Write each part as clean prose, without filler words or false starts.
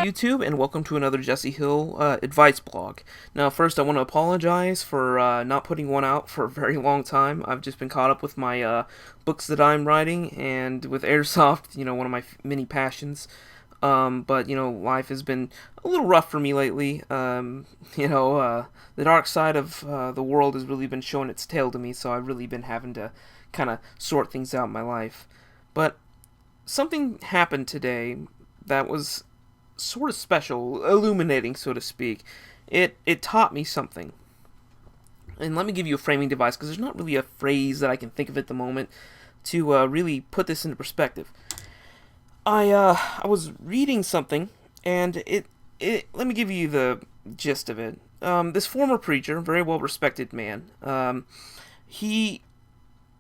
YouTube, and welcome to another Jesse Hill advice blog. Now, first, I want to apologize for not putting one out for a very long time. I've just been caught up with my books that I'm writing, and with Airsoft, one of my many passions. But life has been a little rough for me lately. The dark side of the world has really been showing its tail to me, so I've really been having to kind of sort things out in my life. But something happened today that was sort of special, illuminating, so to speak. It taught me something. And let me give you a framing device, because there's not really a phrase that I can think of at the moment to really put this into perspective. I was reading something, and it let me give you the gist of it. This former preacher, very well respected man, he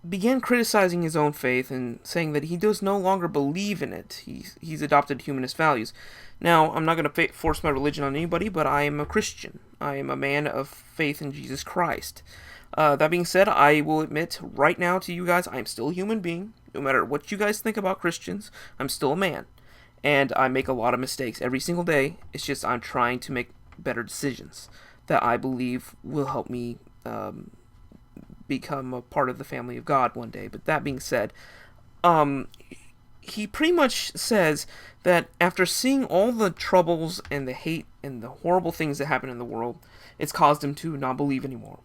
began criticizing his own faith and saying that he does no longer believe in it. He's adopted humanist values. Now, I'm not going to force my religion on anybody, but I am a Christian. I am a man of faith in Jesus Christ. That being said, I will admit right now to you guys, I'm still a human being. No matter what you guys think about Christians, I'm still a man. And I make a lot of mistakes every single day. It's just I'm trying to make better decisions that I believe will help me become a part of the family of God one day. But that being said, he pretty much says that after seeing all the troubles and the hate and the horrible things that happen in the world, it's caused him to not believe anymore.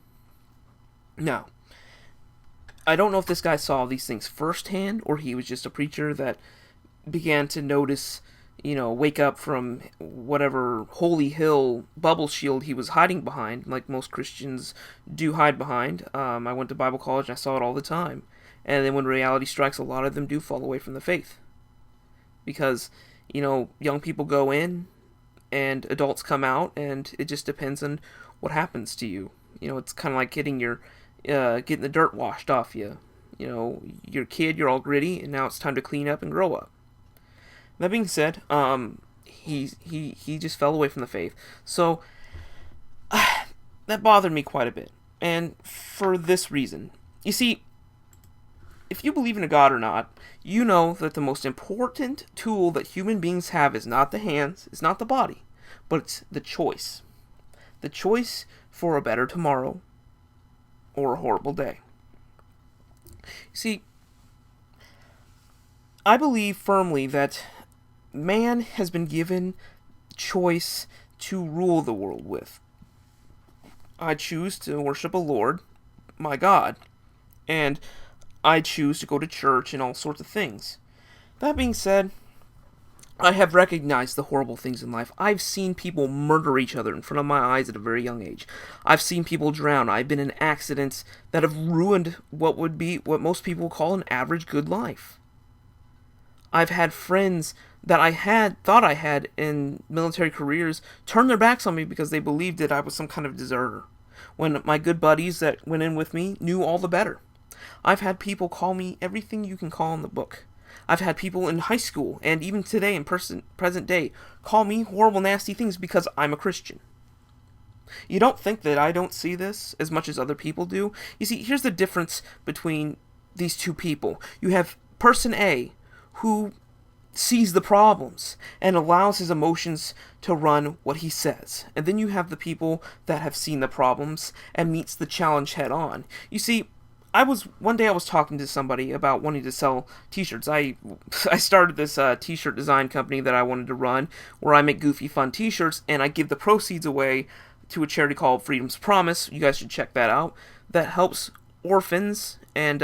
Now, I don't know if this guy saw these things firsthand, or he was just a preacher that began to notice, wake up from whatever holy hill bubble shield he was hiding behind, like most Christians do hide behind. I went to Bible college and I saw it all the time. And then when reality strikes, a lot of them do fall away from the faith. Because, young people go in and adults come out, and it just depends on what happens to you. It's kind of like getting the dirt washed off you. You're a kid, you're all gritty, and now it's time to clean up and grow up. That being said, he just fell away from the faith. So that bothered me quite a bit, and for this reason. You see, if you believe in a God or not, you know that the most important tool that human beings have is not the hands, it's not the body, but it's the choice. The choice for a better tomorrow or a horrible day. See, I believe firmly that man has been given choice to rule the world with. I choose to worship a Lord, my God, and I choose to go to church and all sorts of things. That being said, I have recognized the horrible things in life. I've seen people murder each other in front of my eyes at a very young age. I've seen people drown. I've been in accidents that have ruined what most people call an average good life. I've had friends that thought I had in military careers turn their backs on me because they believed that I was some kind of deserter, when my good buddies that went in with me knew all the better. I've had people call me everything you can call in the book. I've had people in high school, and even today in present day, call me horrible, nasty things because I'm a Christian. You don't think that I don't see this as much as other people do? You see, here's the difference between these two people. You have person A, who sees the problems and allows his emotions to run what he says. And then you have the people that have seen the problems and meets the challenge head on. You see, one day I was talking to somebody about wanting to sell t-shirts. I started this t-shirt design company that I wanted to run, where I make goofy, fun t-shirts, and I give the proceeds away to a charity called Freedom's Promise. You guys should check that out. That helps orphans and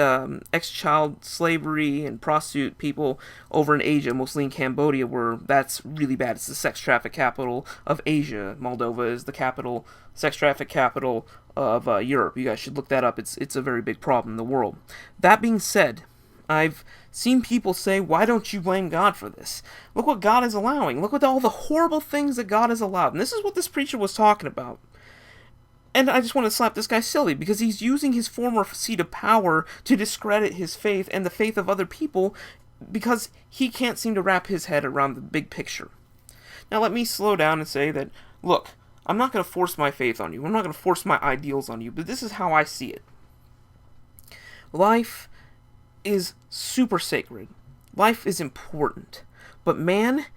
ex-child slavery and prostitute people over in Asia, mostly in Cambodia, where that's really bad. It's the sex traffic capital of Asia. Moldova is the sex traffic capital of Europe. You guys should look that up. It's a very big problem in the world. That being said, I've seen people say, why don't you blame God for this? Look what God is allowing. Look at all the horrible things that God has allowed. And this is what this preacher was talking about. And I just want to slap this guy silly, because he's using his former seat of power to discredit his faith and the faith of other people, because he can't seem to wrap his head around the big picture. Now let me slow down and say that, look, I'm not going to force my faith on you. I'm not going to force my ideals on you, but this is how I see it. Life is super sacred. Life is important. But man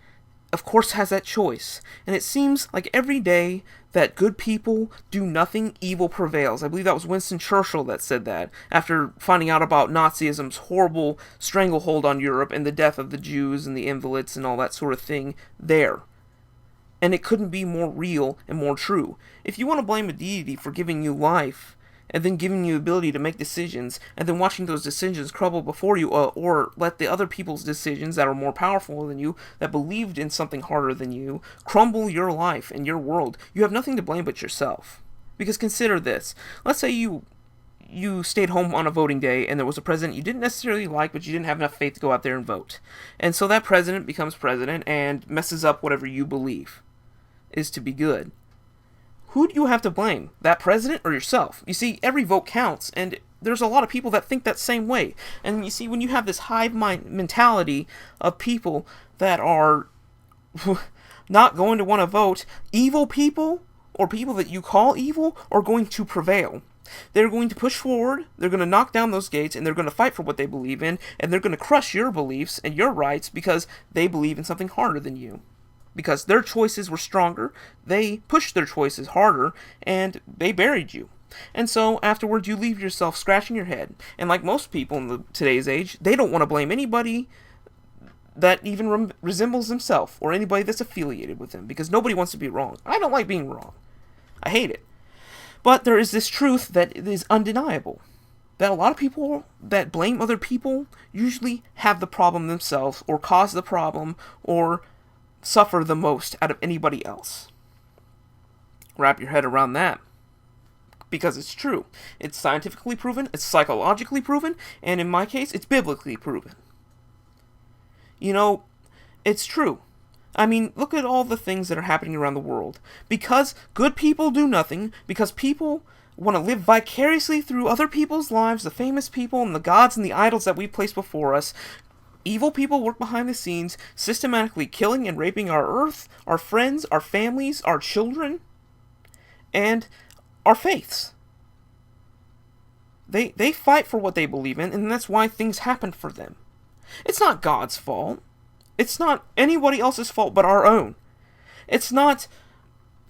of course, has that choice. And it seems like every day that good people do nothing, evil prevails. I believe that was Winston Churchill that said that, after finding out about Nazism's horrible stranglehold on Europe and the death of the Jews and the invalids and all that sort of thing there. And it couldn't be more real and more true. If you want to blame a deity for giving you life, and then giving you the ability to make decisions, and then watching those decisions crumble before you, or let the other people's decisions that are more powerful than you, that believed in something harder than you, crumble your life and your world, you have nothing to blame but yourself. Because consider this. Let's say you stayed home on a voting day and there was a president you didn't necessarily like, but you didn't have enough faith to go out there and vote. And so that president becomes president and messes up whatever you believe is to be good. Who do you have to blame? That president or yourself? You see, every vote counts, and there's a lot of people that think that same way. And you see, when you have this hive mind mentality of people that are not going to want to vote, evil people, or people that you call evil, are going to prevail. They're going to push forward, they're going to knock down those gates, and they're going to fight for what they believe in, and they're going to crush your beliefs and your rights because they believe in something harder than you. Because their choices were stronger, they pushed their choices harder, and they buried you. And so, afterwards, you leave yourself scratching your head. And like most people in today's age, they don't want to blame anybody that even resembles themselves, or anybody that's affiliated with them, because nobody wants to be wrong. I don't like being wrong. I hate it. But there is this truth that is undeniable. That a lot of people that blame other people usually have the problem themselves, or cause the problem, or suffer the most out of anybody else. Wrap your head around that. Because it's true. It's scientifically proven, it's psychologically proven, and in my case, it's biblically proven. You know, it's true. I mean, look at all the things that are happening around the world. Because good people do nothing, because people want to live vicariously through other people's lives, the famous people and the gods and the idols that we place before us, evil people work behind the scenes, systematically killing and raping our earth, our friends, our families, our children, and our faiths. They fight for what they believe in, and that's why things happen for them. It's not God's fault. It's not anybody else's fault but our own. It's not,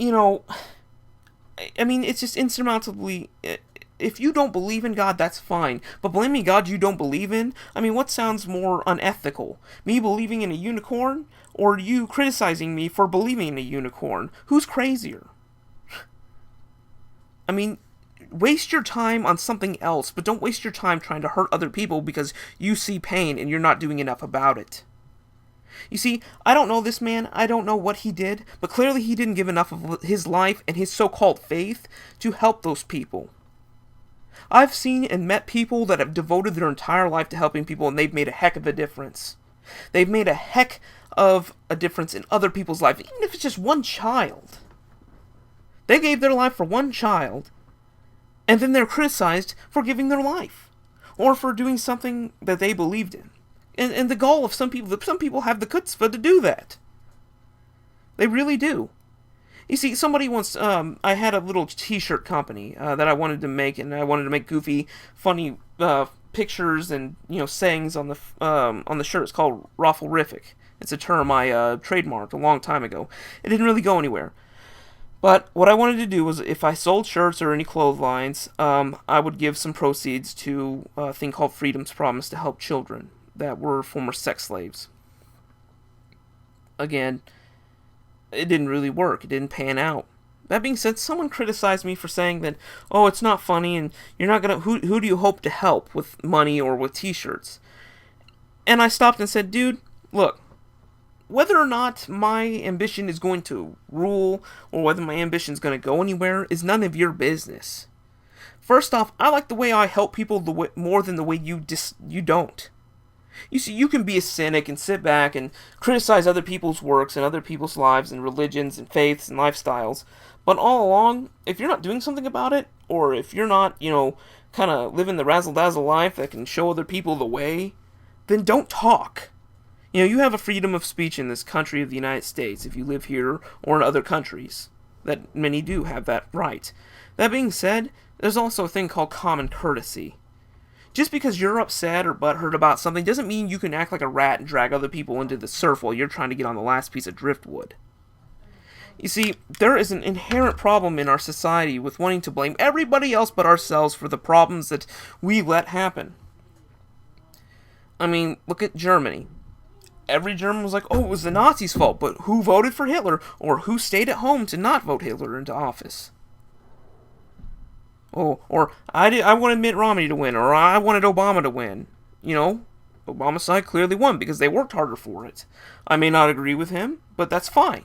I mean, it's just insurmountably... If you don't believe in God, that's fine. But blaming God you don't believe in? I mean, what sounds more unethical? Me believing in a unicorn? Or you criticizing me for believing in a unicorn? Who's crazier? I mean, waste your time on something else, but don't waste your time trying to hurt other people because you see pain and you're not doing enough about it. You see, I don't know this man, I don't know what he did, but clearly he didn't give enough of his life and his so-called faith to help those people. I've seen and met people that have devoted their entire life to helping people, and they've made a heck of a difference. They've made a heck of a difference in other people's lives, even if it's just one child. They gave their life for one child, and then they're criticized for giving their life, or for doing something that they believed in. And the gall of some people have the chutzpah to do that. They really do. You see, somebody once, I had a little t-shirt company that I wanted to make, and I wanted to make goofy, funny pictures and, sayings on the shirt. It's called Rafflerific. It's a term I trademarked a long time ago. It didn't really go anywhere. But what I wanted to do was, if I sold shirts or any clotheslines, I would give some proceeds to a thing called Freedom's Promise to help children that were former sex slaves. Again, it didn't really work. It didn't pan out. That being said, someone criticized me for saying that, oh, it's not funny, and you're not gonna, who do you hope to help with money or with t-shirts? And I stopped and said, dude, look, whether or not my ambition is going to rule, or whether my ambition is going to go anywhere, is none of your business. First off, I like the way I help people more than the way you don't. You see, you can be a cynic and sit back and criticize other people's works and other people's lives and religions and faiths and lifestyles, but all along, if you're not doing something about it, or if you're not, kind of living the razzle-dazzle life that can show other people the way, then don't talk. You have a freedom of speech in this country of the United States if you live here or in other countries. That many do have that right. That being said, there's also a thing called common courtesy. Just because you're upset or butthurt about something doesn't mean you can act like a rat and drag other people into the surf while you're trying to get on the last piece of driftwood. You see, there is an inherent problem in our society with wanting to blame everybody else but ourselves for the problems that we let happen. I mean, look at Germany. Every German was like, oh, it was the Nazis' fault, but who voted for Hitler? Or who stayed at home to not vote Hitler into office? Oh, or I wanted Mitt Romney to win, or I wanted Obama to win. You know, Obama's side clearly won because they worked harder for it. I may not agree with him, but that's fine.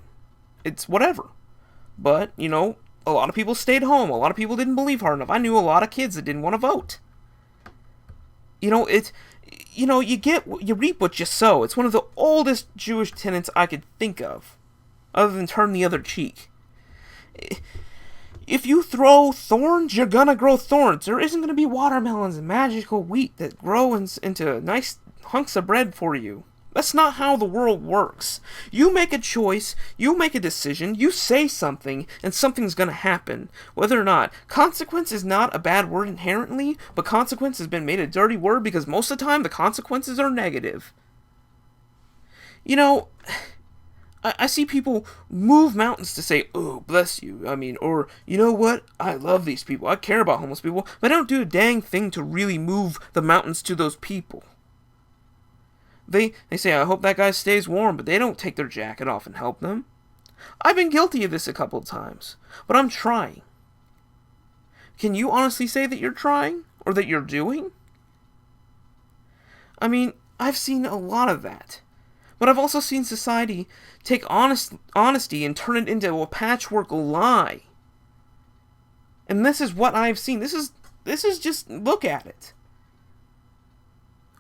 It's whatever. But, you know, a lot of people stayed home. A lot of people didn't believe hard enough. I knew a lot of kids that didn't want to vote. You know, you reap what you sow. It's one of the oldest Jewish tenets I could think of, other than turn the other cheek. If you throw thorns, you're gonna grow thorns. There isn't gonna be watermelons and magical wheat that grow into nice hunks of bread for you. That's not how the world works. You make a choice, you make a decision, you say something, and something's gonna happen. Whether or not. Consequence is not a bad word inherently, but consequence has been made a dirty word because most of the time the consequences are negative. You know, I see people move mountains to say, oh, bless you. I mean, or, you know what? I love these people. I care about homeless people. But I don't do a dang thing to really move the mountains to those people. They say, I hope that guy stays warm, but they don't take their jacket off and help them. I've been guilty of this a couple of times, but I'm trying. Can you honestly say that you're trying? Or that you're doing? I mean, I've seen a lot of that. But I've also seen society take honesty and turn it into a patchwork lie. And this is what I've seen. This is just, look at it.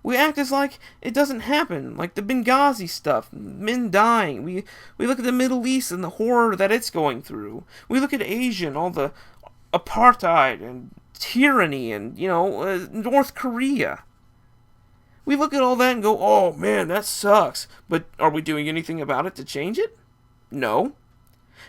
We act as like it doesn't happen, like the Benghazi stuff, men dying. We look at the Middle East and the horror that it's going through. We look at Asia and all the apartheid and tyranny and, North Korea. We look at all that and go, oh man, that sucks. But are we doing anything about it to change it? No.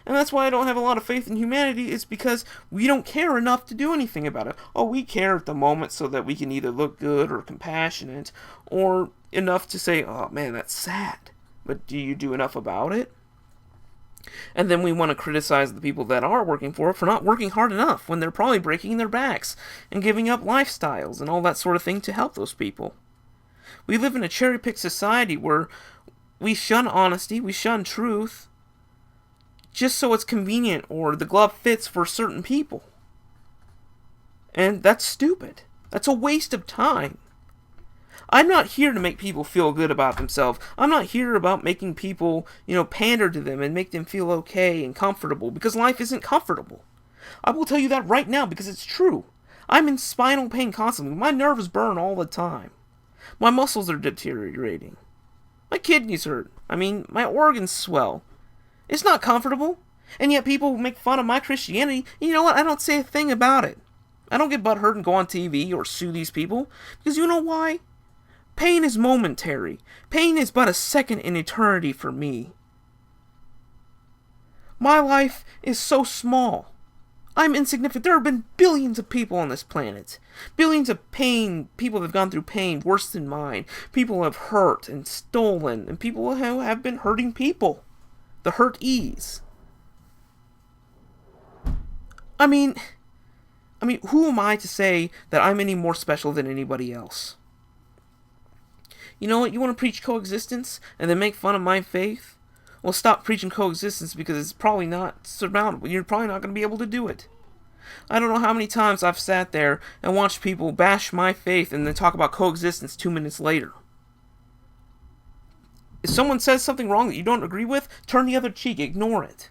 And that's why I don't have a lot of faith in humanity, is because we don't care enough to do anything about it. Oh, we care at the moment so that we can either look good or compassionate, or enough to say, oh man, that's sad. But do you do enough about it? And then we want to criticize the people that are working for it for not working hard enough when they're probably breaking their backs and giving up lifestyles and all that sort of thing to help those people. We live in a cherry-picked society where we shun honesty, we shun truth, just so it's convenient or the glove fits for certain people. And that's stupid. That's a waste of time. I'm not here to make people feel good about themselves. I'm not here about making people, pander to them and make them feel okay and comfortable, because life isn't comfortable. I will tell you that right now because it's true. I'm in spinal pain constantly. My nerves burn all the time. My muscles are deteriorating. My kidneys hurt. My organs swell. It's not comfortable. And yet people make fun of my Christianity. And you know what? I don't say a thing about it. I don't get butthurt and go on TV or sue these people. Because you know why? Pain is momentary. Pain is but a second in eternity for me. My life is so small. I'm insignificant. There have been billions of people on this planet. Billions of people have gone through pain worse than mine. People have hurt and stolen. And people who have been hurting people. The hurt ease. Who am I to say that I'm any more special than anybody else? You know what? You want to preach coexistence and then make fun of my faith? Well, stop preaching coexistence because it's probably not surmountable. You're probably not going to be able to do it. I don't know how many times I've sat there and watched people bash my faith and then talk about coexistence 2 minutes later. If someone says something wrong that you don't agree with, turn the other cheek, ignore it.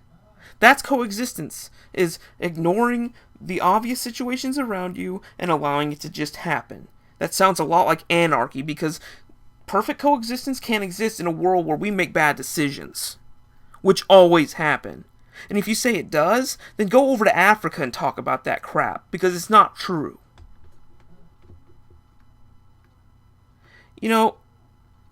That's coexistence, is ignoring the obvious situations around you and allowing it to just happen. That sounds a lot like anarchy, because perfect coexistence can't exist in a world where we make bad decisions, which always happen. And if you say it does, then go over to Africa and talk about that crap, because it's not true.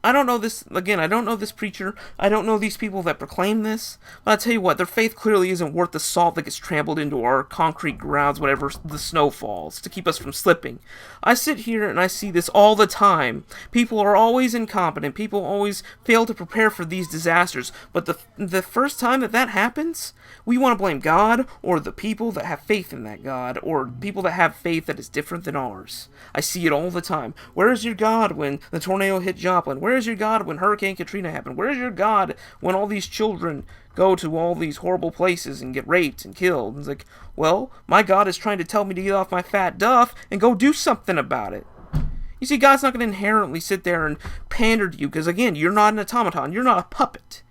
I don't know this, again, I don't know this preacher. I don't know these people that proclaim this. But I tell you what, their faith clearly isn't worth the salt that gets trampled into our concrete grounds whenever the snow falls to keep us from slipping. I sit here and I see this all the time. People are always incompetent. People always fail to prepare for these disasters. But the first time that happens, we want to blame God or the people that have faith in that God or people that have faith that is different than ours. I see it all the time. Where is your God when the tornado hit Joplin? Where is your God when Hurricane Katrina happened? Where is your God when all these children go to all these horrible places and get raped and killed? And it's like, well, my God is trying to tell me to get off my fat duff and go do something about it. You see, God's not going to inherently sit there and pander to you because, again, you're not an automaton. You're not a puppet.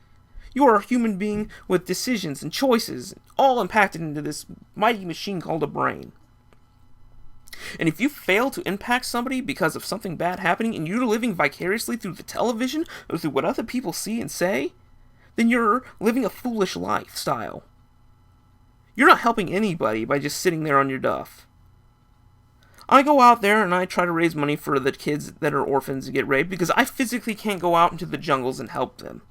You are a human being with decisions and choices, all impacted into this mighty machine called a brain. And if you fail to impact somebody because of something bad happening and you're living vicariously through the television or through what other people see and say, then you're living a foolish lifestyle. You're not helping anybody by just sitting there on your duff. I go out there and I try to raise money for the kids that are orphans to get raped because I physically can't go out into the jungles and help them.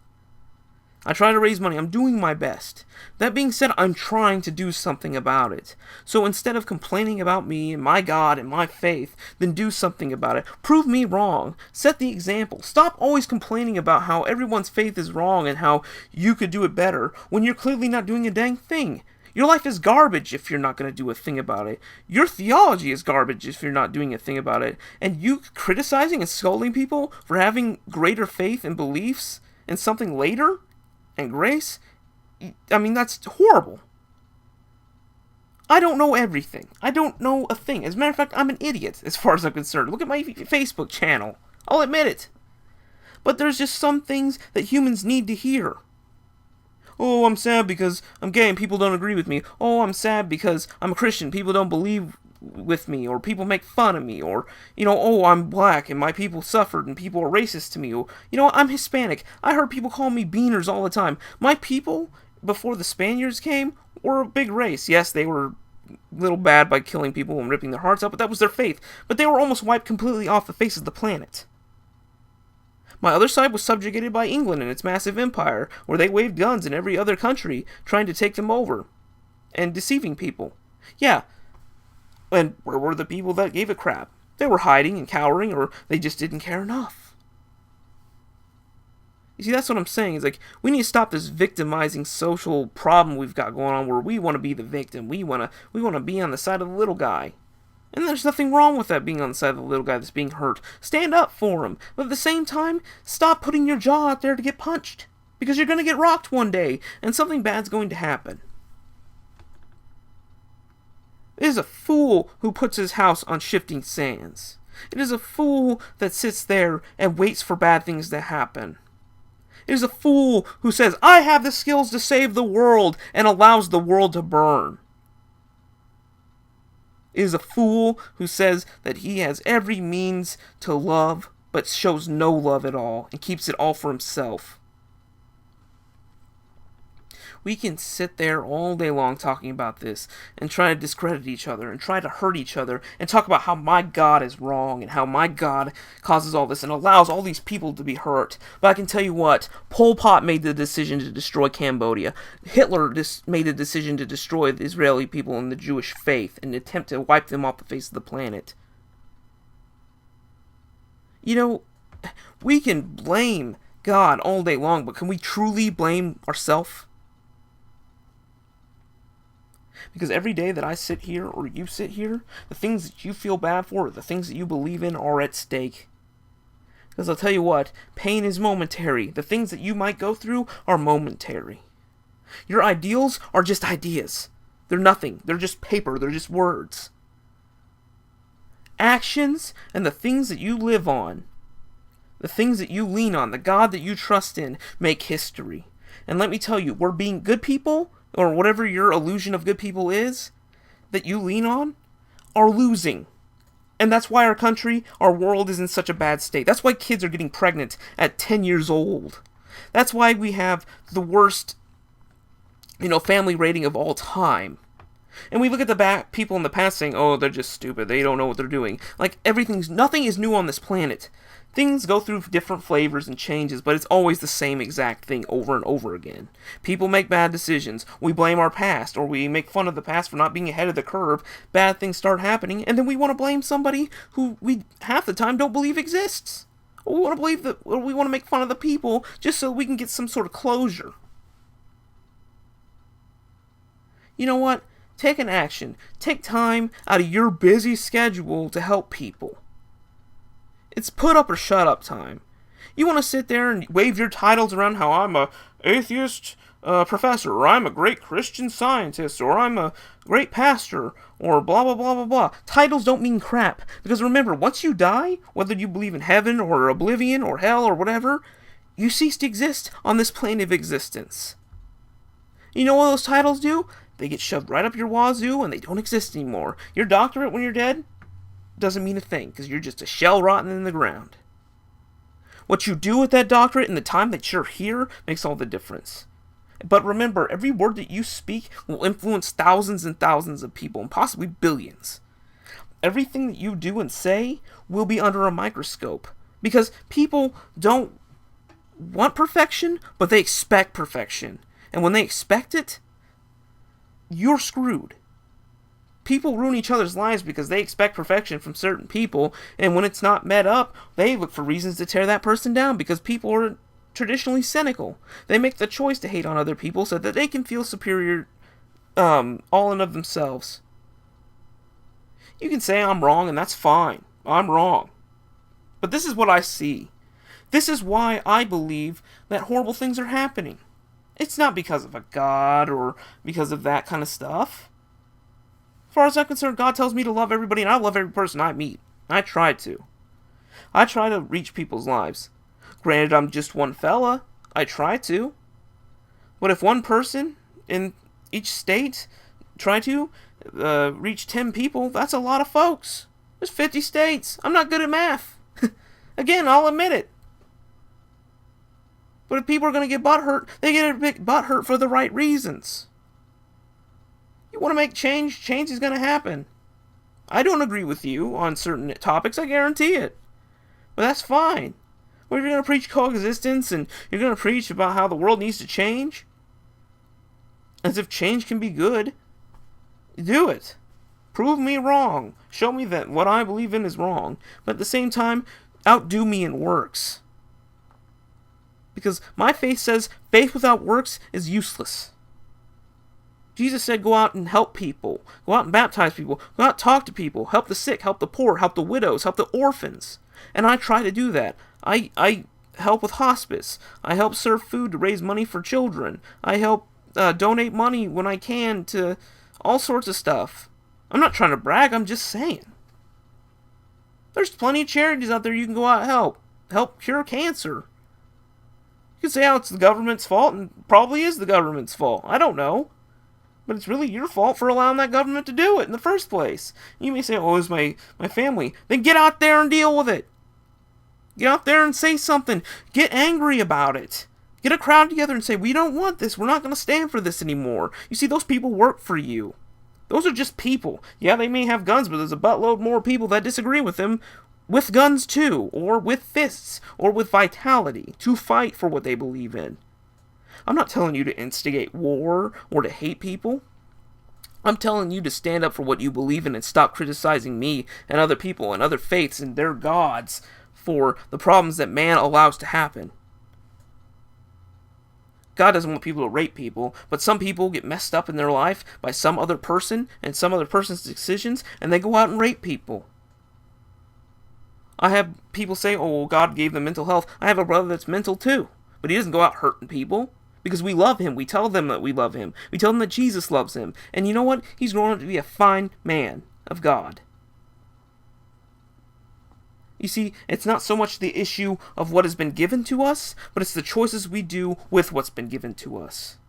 I try to raise money. I'm doing my best. That being said, I'm trying to do something about it. So instead of complaining about me and my God and my faith, then do something about it. Prove me wrong. Set the example. Stop always complaining about how everyone's faith is wrong and how you could do it better when you're clearly not doing a dang thing. Your life is garbage if you're not going to do a thing about it. Your theology is garbage if you're not doing a thing about it. And you criticizing and scolding people for having greater faith and beliefs in something later and grace, I mean, that's horrible. I don't know everything. I don't know a thing. As a matter of fact, I'm an idiot as far as I'm concerned. Look at my Facebook channel. I'll admit it. But there's just some things that humans need to hear. Oh, I'm sad because I'm gay and people don't agree with me. Oh, I'm sad because I'm a Christian. People don't believe with me, or people make fun of me, or, oh, I'm black and my people suffered and people are racist to me, or, I'm Hispanic. I heard people call me beaners all the time. My people, before the Spaniards came, were a big race. Yes, they were a little bad by killing people and ripping their hearts out, but that was their faith. But they were almost wiped completely off the face of the planet. My other side was subjugated by England and its massive empire, where they waved guns in every other country, trying to take them over, and deceiving people. Yeah. And where were the people that gave a crap? They were hiding and cowering, or they just didn't care enough. You see, that's what I'm saying. Is like, we need to stop this victimizing social problem we've got going on where we want to be the victim. We want to be on the side of the little guy. And there's nothing wrong with that, being on the side of the little guy that's being hurt. Stand up for him. But at the same time, stop putting your jaw out there to get punched. Because you're going to get rocked one day, and something bad's going to happen. It is a fool who puts his house on shifting sands. It is a fool that sits there and waits for bad things to happen. It is a fool who says, I have the skills to save the world, and allows the world to burn. It is a fool who says that he has every means to love, but shows no love at all, and keeps it all for himself. We can sit there all day long talking about this and try to discredit each other and try to hurt each other and talk about how my God is wrong and how my God causes all this and allows all these people to be hurt. But I can tell you what, Pol Pot made the decision to destroy Cambodia. Hitler made the decision to destroy the Israeli people and the Jewish faith and attempt to wipe them off the face of the planet. We can blame God all day long, but can we truly blame ourselves? Because every day that I sit here, or you sit here, the things that you feel bad for, or the things that you believe in, are at stake. Because I'll tell you what, pain is momentary. The things that you might go through are momentary. Your ideals are just ideas. They're nothing. They're just paper. They're just words. Actions and the things that you live on, the things that you lean on, the God that you trust in, make history. And let me tell you, we're being good people, or whatever your illusion of good people is, that you lean on, are losing. And that's why our country, our world is in such a bad state. That's why kids are getting pregnant at 10 years old. That's why we have the worst, family rating of all time. And we look at the people in the past saying, oh, they're just stupid, they don't know what they're doing. Like, nothing is new on this planet. Things go through different flavors and changes, but it's always the same exact thing over and over again. People make bad decisions, we blame our past, or we make fun of the past for not being ahead of the curve, bad things start happening, and then we want to blame somebody who we half the time don't believe exists. Or we want to make fun of the people just so we can get some sort of closure. You know what? Take an action. Take time out of your busy schedule to help people. It's put up or shut up time. You want to sit there and wave your titles around how I'm a atheist professor, or I'm a great Christian scientist, or I'm a great pastor, or blah blah blah blah blah. Titles don't mean crap, because remember, once you die, whether you believe in heaven or oblivion or hell or whatever, you cease to exist on this plane of existence. You know what those titles do? They get shoved right up your wazoo and they don't exist anymore. Your doctorate when you're dead doesn't mean a thing, because you're just a shell rotting in the ground. What you do with that doctorate and the time that you're here makes all the difference. But remember, every word that you speak will influence thousands and thousands of people, and possibly billions. Everything that you do and say will be under a microscope, because people don't want perfection, but they expect perfection. And when they expect it, you're screwed. People ruin each other's lives because they expect perfection from certain people, and when it's not met up, they look for reasons to tear that person down, because people are traditionally cynical. They make the choice to hate on other people so that they can feel superior all in of themselves. You can say I'm wrong, and that's fine. I'm wrong. But this is what I see. This is why I believe that horrible things are happening. It's not because of a God or because of that kind of stuff. As far as I'm concerned, God tells me to love everybody, and I love every person I meet. I try to. I try to reach people's lives. Granted, I'm just one fella. I try to. But if one person in each state try to reach 10 people, that's a lot of folks. There's 50 states. I'm not good at math. Again, I'll admit it. But if people are going to get butthurt, they get a big butthurt for the right reasons. You want to make change, change is going to happen. I don't agree with you on certain topics, I guarantee it. But that's fine. Well, you're going to preach coexistence, and you're going to preach about how the world needs to change, as if change can be good, do it. Prove me wrong. Show me that what I believe in is wrong. But at the same time, outdo me in works. Because my faith says faith without works is useless. Jesus said go out and help people. Go out and baptize people. Go out and talk to people. Help the sick, help the poor, help the widows, help the orphans. And I try to do that. I help with hospice. I help serve food to raise money for children. I help donate money when I can to all sorts of stuff. I'm not trying to brag, I'm just saying. There's plenty of charities out there you can go out and help. Help cure cancer. You can say how it's the government's fault, and probably is the government's fault. I don't know. But it's really your fault for allowing that government to do it in the first place. You may say, oh, it's my family. Then get out there and deal with it. Get out there and say something. Get angry about it. Get a crowd together and say, we don't want this. We're not going to stand for this anymore. You see, those people work for you. Those are just people. Yeah, they may have guns, but there's a buttload more people that disagree with them with guns too, or with fists, or with vitality, to fight for what they believe in. I'm not telling you to instigate war or to hate people. I'm telling you to stand up for what you believe in and stop criticizing me and other people and other faiths and their gods for the problems that man allows to happen. God doesn't want people to rape people, but some people get messed up in their life by some other person and some other person's decisions, and they go out and rape people. I have people say, oh, well, God gave them mental health. I have a brother that's mental too, but he doesn't go out hurting people. Because we love him. We tell them that we love him. We tell them that Jesus loves him. And you know what? He's grown up to be a fine man of God. You see, it's not so much the issue of what has been given to us, but it's the choices we do with what's been given to us.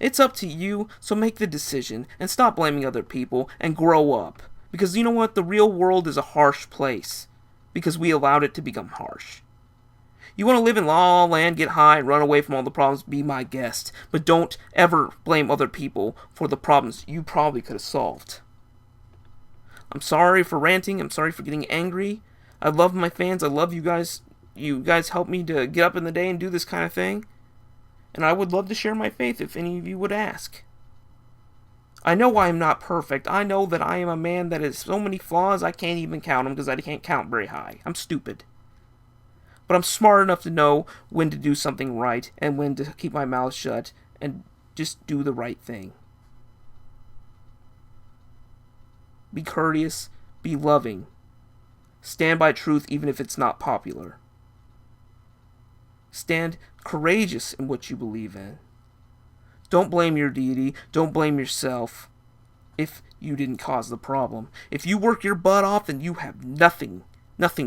It's up to you, so make the decision and stop blaming other people and grow up. Because you know what? The real world is a harsh place. Because we allowed it to become harsh. You want to live in La La Land, get high, and run away from all the problems, be my guest. But don't ever blame other people for the problems you probably could have solved. I'm sorry for ranting. I'm sorry for getting angry. I love my fans. I love you guys. You guys help me to get up in the day and do this kind of thing. And I would love to share my faith if any of you would ask. I know I am not perfect. I know that I am a man that has so many flaws I can't even count them because I can't count very high. I'm stupid. But I'm smart enough to know when to do something right and when to keep my mouth shut and just do the right thing. Be courteous. Be loving. Stand by truth even if it's not popular. Stand courageous in what you believe in. Don't blame your deity. Don't blame yourself if you didn't cause the problem. If you work your butt off, then you have nothing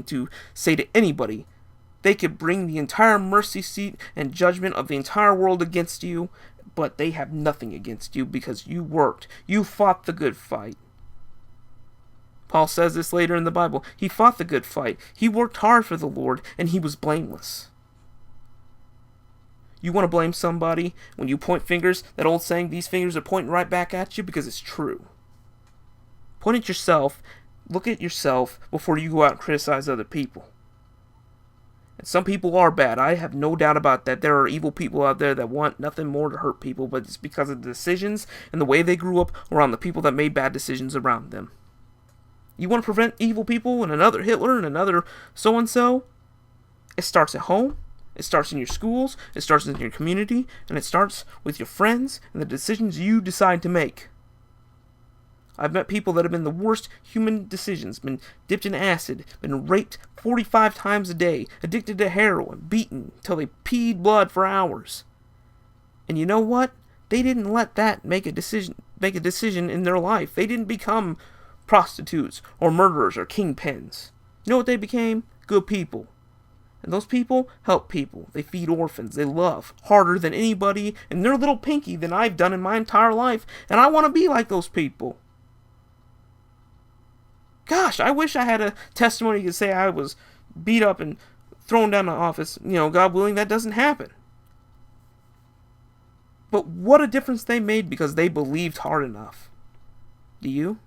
to say to anybody. They could bring the entire mercy seat and judgment of the entire world against you, but they have nothing against you because you worked. You fought the good fight. Paul says this later in the Bible. He fought the good fight. He worked hard for the Lord, and he was blameless. You want to blame somebody when you point fingers? That old saying, these fingers are pointing right back at you, because it's true. Point at yourself. Look at yourself before you go out and criticize other people. And some people are bad. I have no doubt about that. There are evil people out there that want nothing more to hurt people, but it's because of the decisions and the way they grew up around the people that made bad decisions around them. You want to prevent evil people and another Hitler and another so-and-so? It starts at home. It starts in your schools, it starts in your community, and it starts with your friends and the decisions you decide to make. I've met people that have been the worst human decisions, been dipped in acid, been raped 45 times a day, addicted to heroin, beaten till they peed blood for hours. And you know what? They didn't let that make a decision in their life. They didn't become prostitutes or murderers or kingpins. You know what they became? Good people. And those people help people. They feed orphans. They love harder than anybody and their little pinky than I've done in my entire life. And I want to be like those people. Gosh, I wish I had a testimony to say I was beat up and thrown down the office. You know, God willing, that doesn't happen. But what a difference they made because they believed hard enough. Do you?